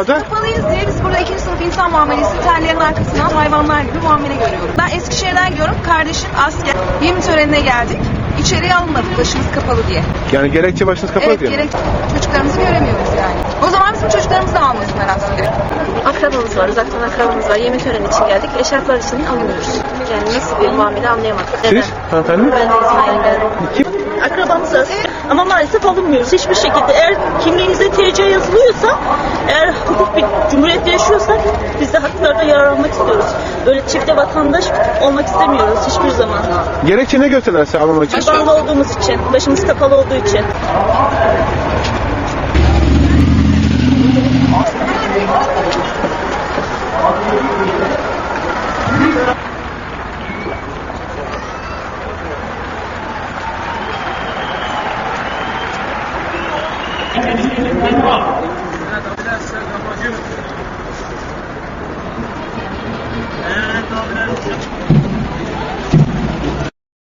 Kapalıyız diye biz burada ikinci sınıf insan muamelesi, terlerin arkasından hayvanlar gibi muamele görüyoruz. Ben Eskişehir'den gidiyorum. Kardeşim asker. Yemin törenine geldik. İçeriye alınmadık başımız kapalı diye. Yani gerekçe başınız kapalı Evet, diye mi? gerekçe. Çocuklarımızı göremiyoruz yani. O zaman bizim çocuklarımızı da almasınlar askere. Akrabamız var, uzaktan akrabamız var. Yemin töreni için geldik. Eşarplar için alınıyoruz. Yani nasıl bir muamele anlayamadık. Siz hanımefendi? Ben de İsmail'den. Kim? Akrabamızız ama maalesef alınmıyoruz hiçbir şekilde. Eğer kimliğinize TC yazılıyorsa, eğer hukuk bir cumhuriyette yaşıyorsak biz de haklarına yararlanmak istiyoruz. Böyle çifte vatandaş olmak istemiyoruz hiçbir zaman. Gerekçe ne gösterdiler size almamak için? Bağlı olduğumuz için, başımız kapalı olduğu için. Evet,